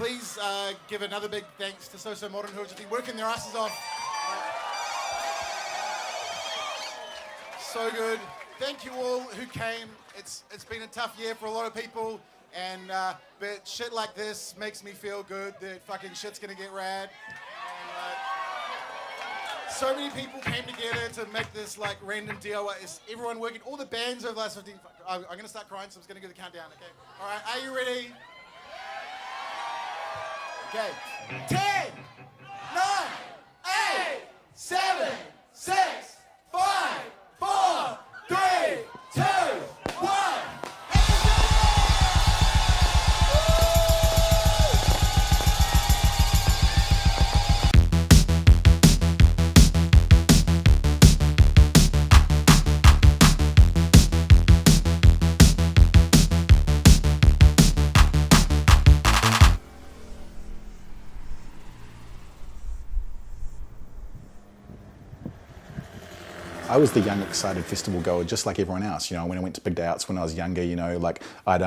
please give another big thanks to So Modern, who have just been working their asses off. So good. Thank you all who came. It's been a tough year for a lot of people, and but shit like this makes me feel good that fucking shit's gonna get rad. And, so many people came together to make this like random deal. Is everyone working? All the bands over the last 15. I'm gonna start crying, so I'm just gonna go the countdown. Okay. All right. Are you ready? Okay. 10, 9, 8, 7, 6, 5, 4, 3, 2, 1. I was the young, excited festival goer, just like everyone else. You know, when I went to Big Day Outs when I was younger, you know, like I'd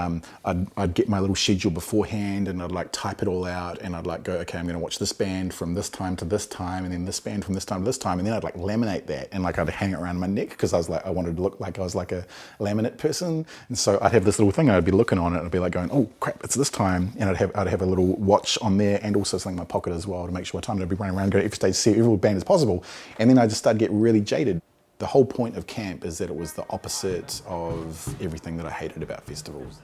get my little schedule beforehand, and I'd like type it all out, and I'd like go, okay, I'm going to watch this band from this time to this time, and then this band from this time to this time, and then I'd like laminate that, and like I'd hang it around my neck because I was like, I wanted to look like I was like a laminate person, and so I'd have this little thing, and I'd be looking on it, and I'd be like going, oh crap, it's this time, and I'd have a little watch on there, and also something in my pocket as well to make sure what time I'd be running around, go to every stage, see every band as possible, and then I just started to get really jaded. The whole point of camp is that it was the opposite of everything that I hated about festivals.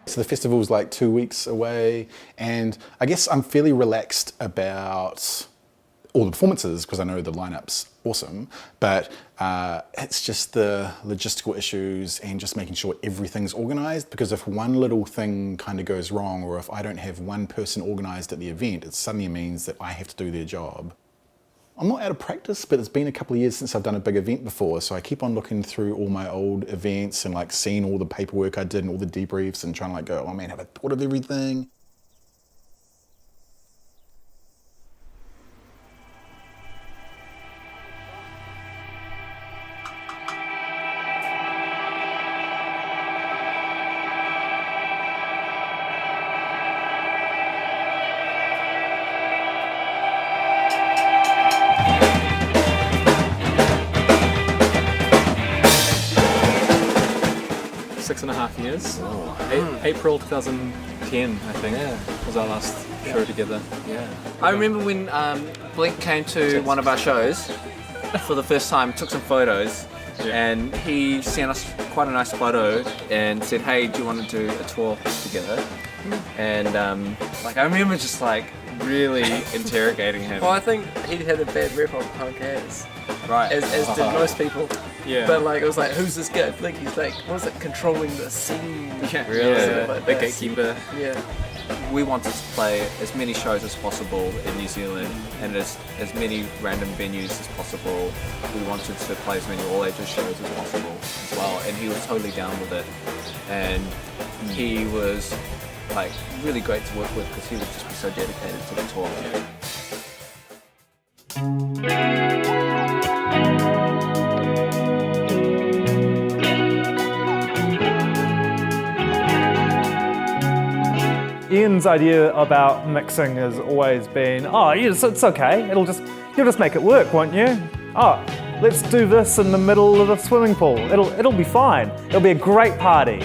So the festival's like 2 weeks away, and I guess I'm fairly relaxed about all the performances because I know the lineup's awesome, but it's just the logistical issues and just making sure everything's organised, because if one little thing kind of goes wrong, or if I don't have one person organised at the event, it suddenly means that I have to do their job. I'm not out of practice, but it's been a couple of years since I've done a big event before, so I keep on looking through all my old events and like seeing all the paperwork I did and all the debriefs and trying to like go, oh man, have I thought of everything? Years. April 2010, I think, was our last show together. Yeah. I remember when Blink came to one of our shows for the first time, took some photos, and he sent us quite a nice photo and said, hey, do you want to do a tour together? And like I remember just like really interrogating him. Well, I think he had a bad rep on punk as. Right. As did most people. Yeah. But like it was like, who's this guy? Like he's like, what is it, controlling the scene? Yeah. Really? Yeah. Like the gatekeeper. Yeah. We wanted to play as many shows as possible in New Zealand and as many random venues as possible. We wanted to play as many all ages shows as possible as well, and he was totally down with it. And he was like really great to work with because he would just be so dedicated to the tour. Ian's idea about mixing has always been, oh, yes, it's okay. You'll just make it work, won't you? Oh, let's do this in the middle of a swimming pool. It'll be fine. It'll be a great party.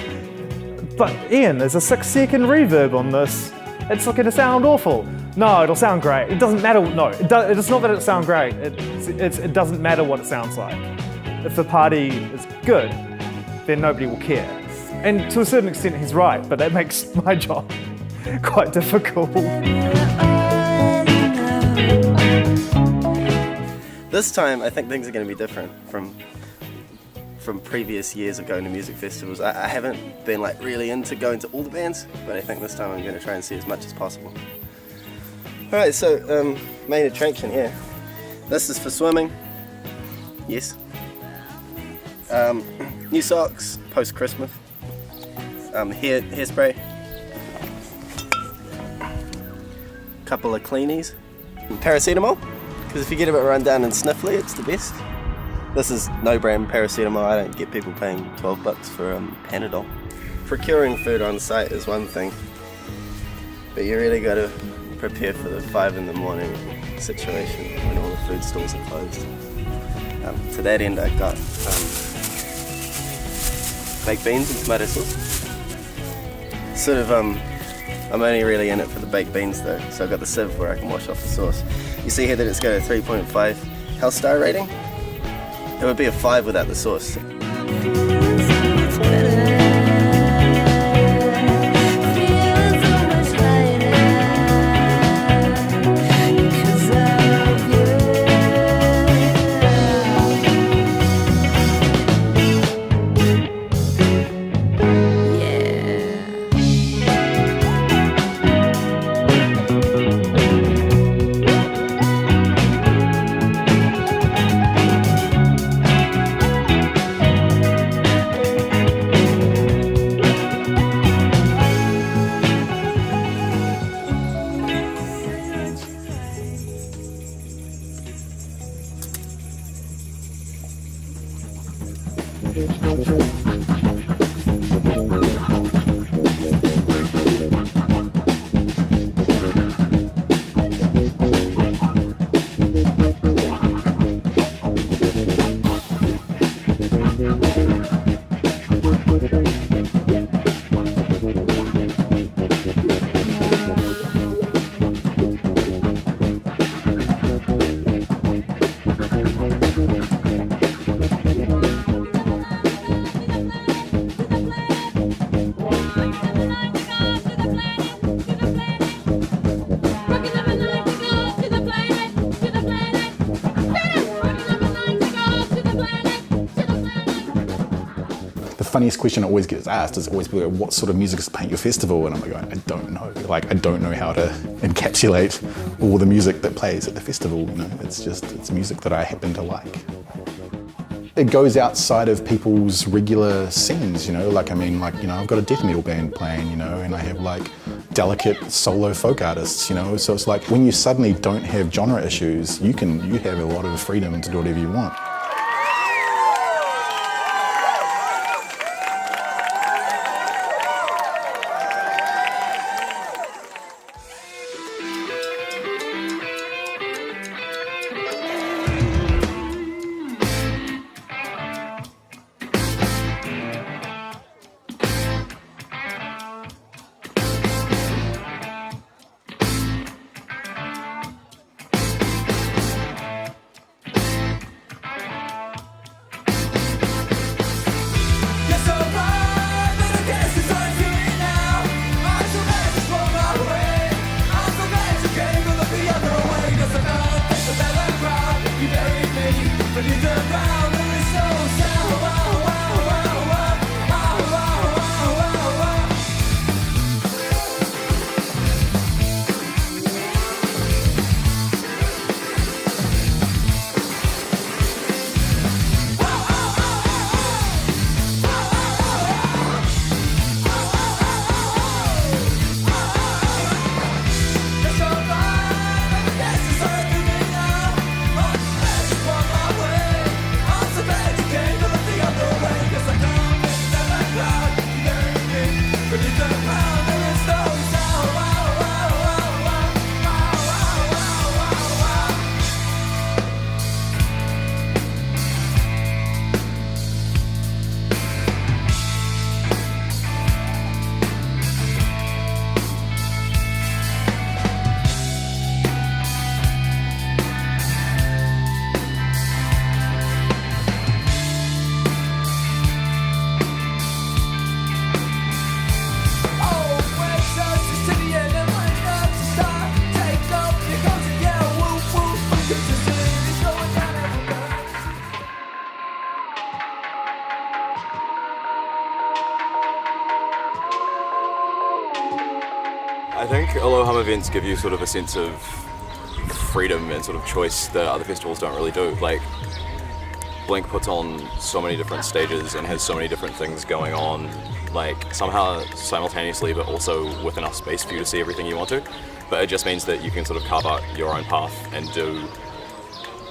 But Ian, there's a 6-second reverb on this. It's not going to sound awful. No, it'll sound great. It doesn't matter. No, it's not that it'll sound great. It doesn't matter what it sounds like. If the party is good, then nobody will care. And to a certain extent, he's right, but that makes my job quite difficult. This time, I think things are going to be different from previous years of going to music festivals. I haven't been like really into going to all the bands, but I think this time I'm going to try and see as much as possible. Alright, so main attraction here. This is for swimming. Yes. New socks, post-Christmas. Hairspray. Couple of cleanies. Paracetamol, because if you get a bit run down and sniffly, it's the best. This is no brand paracetamol. I don't get people paying $12 for Panadol. Procuring food on site is one thing. But you really got to prepare for the 5 in the morning situation when all the food stalls are closed. To that end, I got baked beans and tomato sauce. Sort of, I'm only really in it for the baked beans though, so I've got the sieve where I can wash off the sauce. You see here that it's got a 3.5 health star rating? It would be a 5 without the sauce. The funniest question I always get asked is always, what sort of music is playing at your festival? And I'm like, I don't know. Like, I don't know how to encapsulate all the music that plays at the festival. You know, it's music that I happen to like. It goes outside of people's regular scenes, you know, like, I mean, like, you know, I've got a death metal band playing, you know, and I have like delicate solo folk artists, you know, so it's like when you suddenly don't have genre issues, you have a lot of freedom to do whatever you want. I think a lot of home events give you sort of a sense of freedom and sort of choice that other festivals don't really do. Like, Blink puts on so many different stages and has so many different things going on, like somehow simultaneously, but also with enough space for you to see everything you want to. But it just means that you can sort of carve out your own path and do,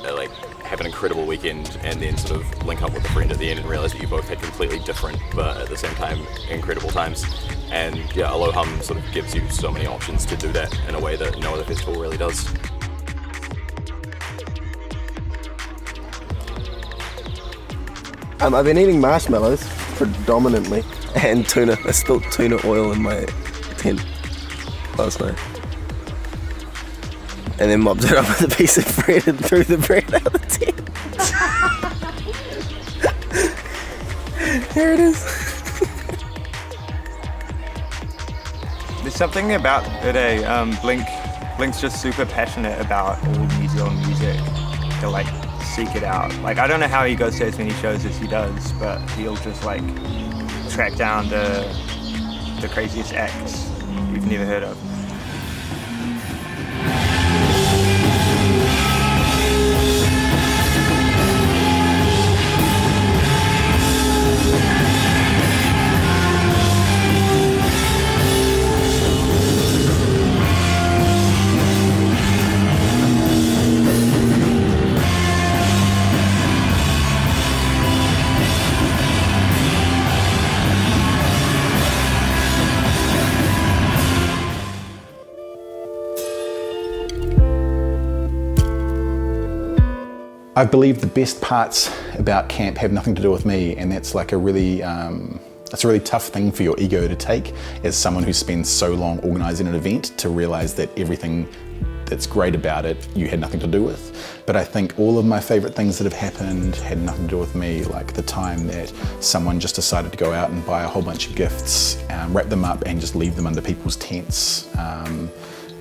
like, have an incredible weekend and then sort of link up with a friend at the end and realize that you both had completely different but at the same time incredible times. And yeah, ALH15 sort of gives you so many options to do that in a way that no other festival really does. I've been eating marshmallows predominantly and tuna. I spilled tuna oil in my tent last night. And then mopped it up with a piece of bread and threw the bread out of the tent. There it is. There's something about today. Blink's just super passionate about all New Zealand music to like seek it out. Like I don't know how he goes to as many shows as he does, but he'll just like track down the craziest acts you've never heard of. I believe the best parts about camp have nothing to do with me, and that's like a really tough thing for your ego to take as someone who spends so long organising an event, to realise that everything that's great about it you had nothing to do with. But I think all of my favourite things that have happened had nothing to do with me, like the time that someone just decided to go out and buy a whole bunch of gifts, wrap them up and just leave them under people's tents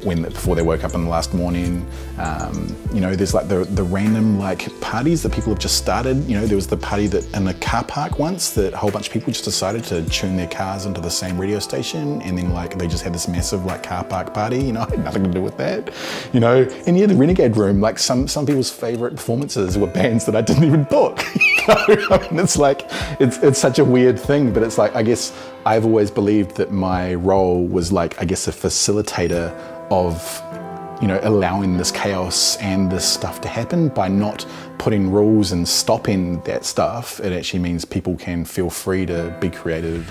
before they woke up in the last morning. You know, there's like the random like parties that people have just started. You know, there was the party that in a car park once that a whole bunch of people just decided to tune their cars into the same radio station, and then like they just had this massive like car park party. You know, I had nothing to do with that. You know, and yeah, the Renegade Room, like some people's favourite performances were bands that I didn't even book. You know? I mean, it's like it's such a weird thing, but it's like, I guess I've always believed that my role was like, I guess, a facilitator of, you know, allowing this chaos and this stuff to happen. By not putting rules and stopping that stuff, it actually means people can feel free to be creative.